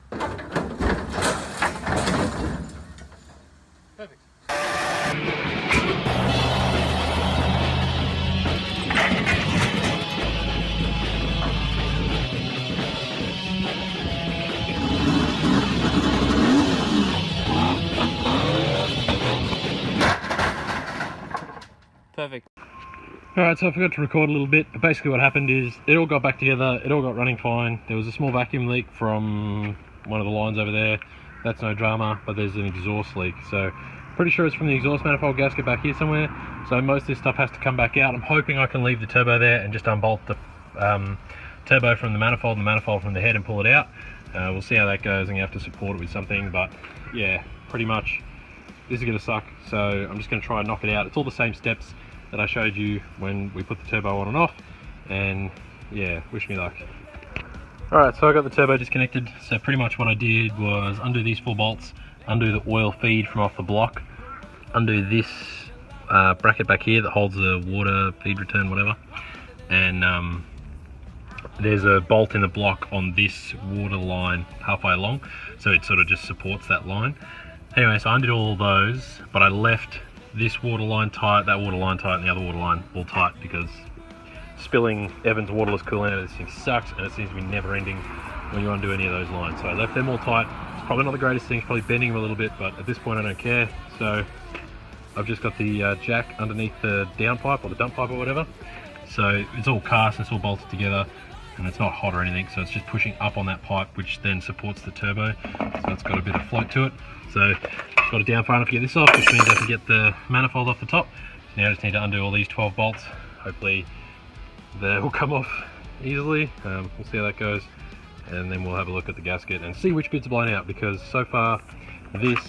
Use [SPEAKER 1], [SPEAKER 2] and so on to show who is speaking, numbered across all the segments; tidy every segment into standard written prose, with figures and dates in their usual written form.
[SPEAKER 1] Perfect. Perfect. Alright, so I forgot to record a little bit. Basically what happened is it all got back together, it all got running fine. There was a small vacuum leak from one of the lines over there. That's no drama, but there's an exhaust leak. So pretty sure it's from the exhaust manifold gasket back here somewhere. So most of this stuff has to come back out. I'm hoping I can leave the turbo there and just unbolt the turbo from the manifold and the manifold from the head and pull it out. We'll see how that goes. I'm gonna have to support it with something, but yeah, pretty much this is gonna suck. So I'm just gonna try and knock it out. It's all the same steps that I showed you when we put the turbo on and off, and yeah, wish me luck. Alright, so I got the turbo disconnected. So pretty much what I did was undo these 4 bolts, undo the oil feed from off the block, undo this bracket back here that holds the water feed return, whatever, and there's a bolt in the block on this water line halfway along, so it sort of just supports that line. Anyway, so I undid all those, but I left this water line tight, that water line tight, and the other water line all tight, because spilling Evans waterless coolant out of this thing sucks, and it seems to be never ending when you undo any of those lines. So I left them all tight. It's probably not the greatest thing, it's probably bending them a little bit, but at this point I don't care. So I've just got the jack underneath the downpipe or the dump pipe or whatever. So it's all cast, it's all bolted together, and it's not hot or anything, so it's just pushing up on that pipe, which then supports the turbo. So it's got a bit of float to it. So got it down far enough to get this off, which means I can get the manifold off the top. So now I just need to undo all these 12 bolts. Hopefully they will come off easily. We'll see how that goes, and then we'll have a look at the gasket and see which bits are blown out, because so far this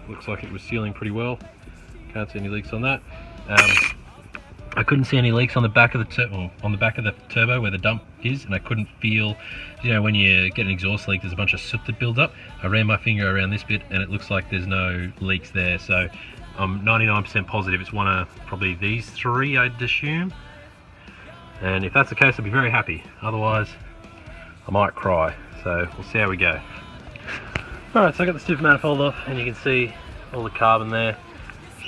[SPEAKER 1] looks like it was sealing pretty well. Can't see any leaks on that. I couldn't see any leaks on the back of the turbo where the dump is, and I couldn't feel, you know, when you get an exhaust leak, there's a bunch of soot that builds up. I ran my finger around this bit and it looks like there's no leaks there, so I'm 99% positive it's one of probably these 3, I'd assume. And if that's the case, I'll be very happy. Otherwise, I might cry. So we'll see how we go. Alright, so I got the stiff manifold off, and you can see all the carbon there,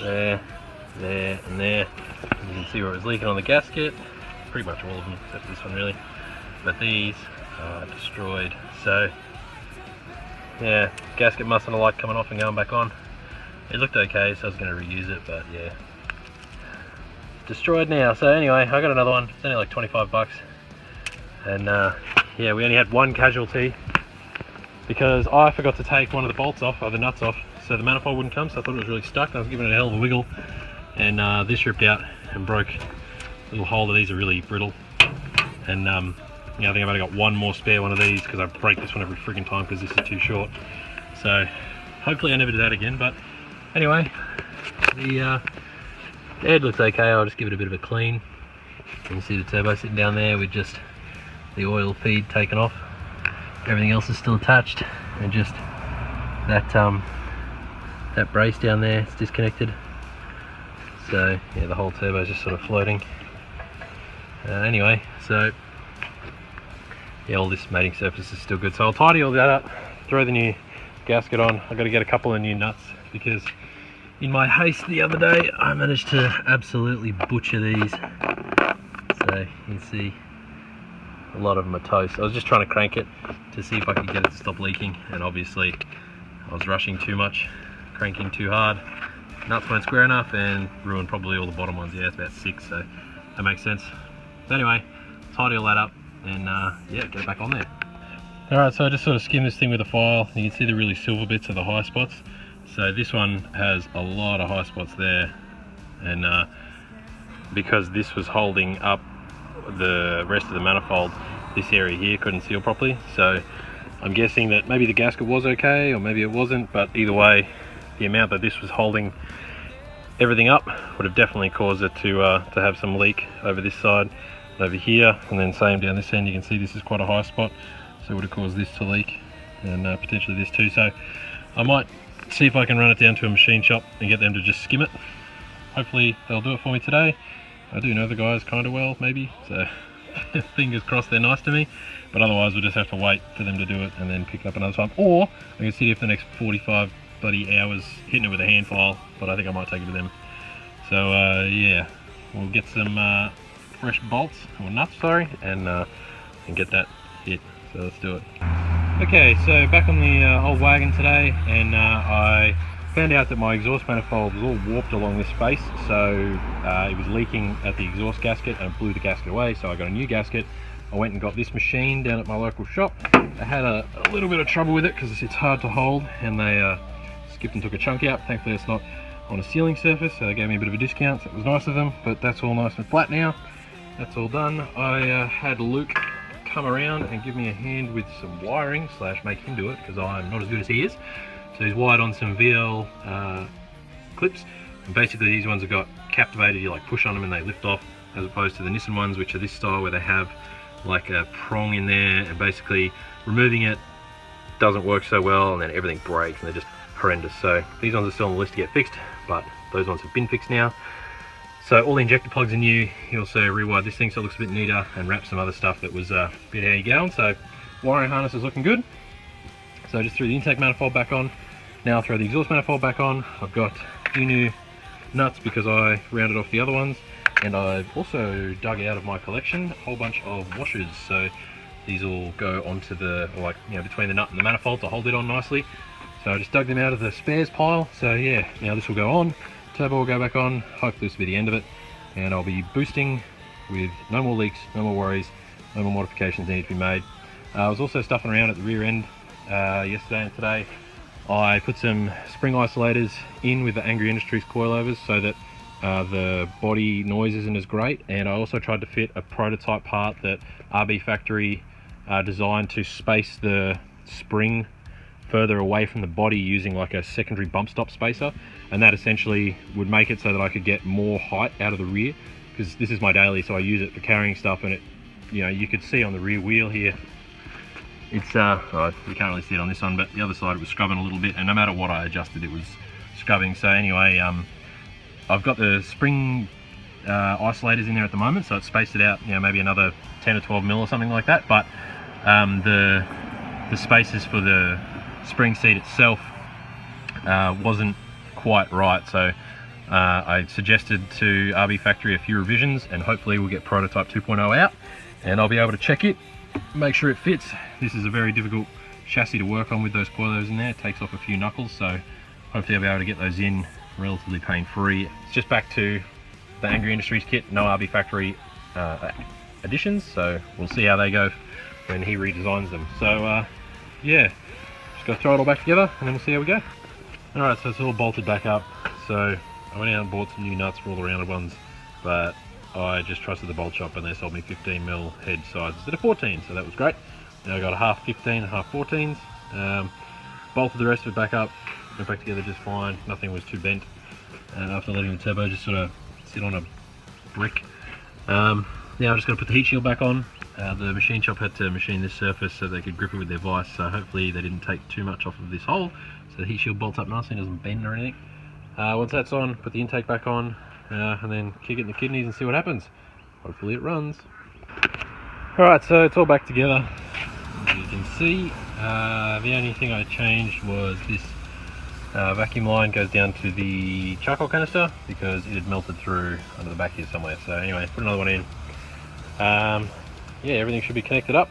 [SPEAKER 1] there, and there. You can see where it was leaking on the gasket, pretty much all of them except this one really, but these are destroyed. So yeah, gasket mustn't have liked coming off and going back on. It looked okay, so I was going to reuse it, but yeah, destroyed now. So anyway, I got another one. It's only like 25 bucks, and yeah, we only had one casualty because I forgot to take one of the bolts off, or the nuts off, so the manifold wouldn't come. So I thought it was really stuck. I was giving it a hell of a wiggle, and this ripped out and broke. A little hole. These are really brittle, and yeah, I think I've only got one more spare one of these because I break this one every freaking time because this is too short. So hopefully I never do that again. But anyway, the head looks okay. I'll just give it a bit of a clean. You can see the turbo sitting down there with just the oil feed taken off. Everything else is still attached, and just that that brace down there is disconnected. So yeah, the whole turbo is just sort of floating. Anyway, so yeah, all this mating surface is still good. So I'll tidy all that up, throw the new gasket on. I've got to get a couple of new nuts because in my haste the other day I managed to absolutely butcher these. So you can see a lot of them are toast. I was just trying to crank it to see if I could get it to stop leaking, and obviously I was rushing too much, cranking too hard. Nuts weren't square enough and ruined probably all the bottom ones. Yeah, it's about 6, so that makes sense. So anyway, tidy all that up and yeah, get it back on there. Alright, so I just sort of skimmed this thing with a file. You can see the really silver bits are the high spots. So this one has a lot of high spots there, and because this was holding up the rest of the manifold, this area here couldn't seal properly. So I'm guessing that maybe the gasket was okay or maybe it wasn't, but either way, the amount that this was holding everything up would have definitely caused it to have some leak over this side, over here, and then same down this end. You can see this is quite a high spot, so it would have caused this to leak, and potentially this too. So I might see if I can run it down to a machine shop and get them to just skim it. Hopefully they'll do it for me today. I do know the guys kind of well, maybe, so fingers crossed they're nice to me, but otherwise we'll just have to wait for them to do it and then pick it up another time. Or I can sit here for the next 45 bloody hours hitting it with a hand file, but I think I might take it to them. So yeah, we'll get some fresh bolts, or nuts, sorry, and get that hit. So let's do it. Okay, so back on the old wagon today, and I found out that my exhaust manifold was all warped along this space, so it was leaking at the exhaust gasket and blew the gasket away, so I got a new gasket. I went and got this machine down at my local shop. I had a little bit of trouble with it because it's hard to hold, and they skipped and took a chunk out. Thankfully it's not on a sealing surface, so they gave me a bit of a discount, so it was nice of them, but that's all nice and flat now. That's all done. I had Luke come around and give me a hand with some wiring, slash make him do it, because I'm not as good as he is. So he's wired on some VL clips, and basically these ones have got captivated. You like push on them and they lift off, as opposed to the Nissan ones, which are this style where they have like a prong in there, and basically removing it doesn't work so well, and then everything breaks and they're just horrendous. So these ones are still on the list to get fixed, but those ones have been fixed now. So all the injector plugs are new. He also rewired this thing so it looks a bit neater, and wrapped some other stuff that was a bit how you going. So wiring harness is looking good. So I just threw the intake manifold back on. Now I'll throw the exhaust manifold back on. I've got a few new nuts because I rounded off the other ones, and I've also dug out of my collection a whole bunch of washers. So these will go onto the, like, you know, between the nut and the manifold to hold it on nicely. So I just dug them out of the spares pile. So yeah, now this will go on. Turbo will go back on. Hopefully this will be the end of it, and I'll be boosting with no more leaks, no more worries, no more modifications need to be made. I was also stuffing around at the rear end yesterday and today. I put some spring isolators in with the Angry Industries coilovers so that the body noise isn't as great, and I also tried to fit a prototype part that RB Factory designed to space the spring further away from the body using like a secondary bump stop spacer, and that essentially would make it so that I could get more height out of the rear, because this is my daily, so I use it for carrying stuff. And it, you know, you could see on the rear wheel here, it's oh, you can't really see it on this one, but the other side it was scrubbing a little bit, and no matter what I adjusted it was scrubbing. So anyway, I've got the spring isolators in there at the moment, so it's spaced it out, you know, maybe another 10 or 12 mil or something like that. But the spaces for the spring seat itself wasn't quite right, so I suggested to RB Factory a few revisions, and hopefully we'll get prototype 2.0 out and I'll be able to check it, make sure it fits. This is a very difficult chassis to work on with those coilovers in there. It takes off a few knuckles, so hopefully I'll be able to get those in relatively pain-free. It's just back to the Angry Industries kit, no RB Factory additions, so we'll see how they go when he redesigns them. So yeah, just gotta throw it all back together and then we'll see how we go. Alright, so it's all bolted back up. So I went out and bought some new nuts for all the rounded ones, but I just trusted the bolt shop and they sold me 15mm head size instead of 14, so that was great. Now I got a half 15 and half 14s. Bolted the rest of it back up, went back together just fine. Nothing was too bent. After letting the turbo just sort of sit on a brick. Now I'm just going to put the heat shield back on. The machine shop had to machine this surface so they could grip it with their vise, so hopefully they didn't take too much off of this hole, so the heat shield bolts up nicely and doesn't bend or anything. Once that's on, put the intake back on, and then kick it in the kidneys and see what happens. Hopefully it runs. Alright, so it's all back together. As you can see, the only thing I changed was this vacuum line goes down to the charcoal canister because it had melted through under the back here somewhere. So anyway, put another one in. Yeah, everything should be connected up.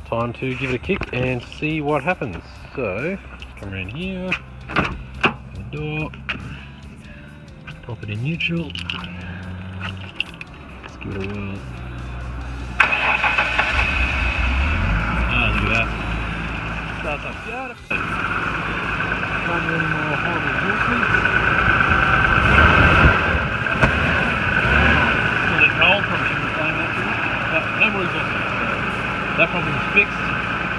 [SPEAKER 1] Time to give it a kick and see what happens. So, come around here, open the door, pop it in neutral, let's give it a whirl. Ah, look at that. Starts up beautifully. Can't do any more horrible enhancements. Still a bit cold, probably shouldn't be playing that too much. But no more exhaust. That problem is fixed.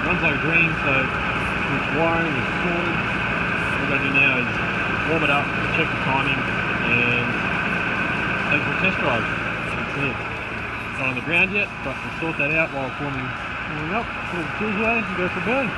[SPEAKER 1] Runs like a dream, so its wiring is sorted. All we're going to do now is warm it up, check the timing, and take it for a test drive. That's it. Not on the ground yet, but we'll sort that out while it's warming up, pull the tools away and go for a burn.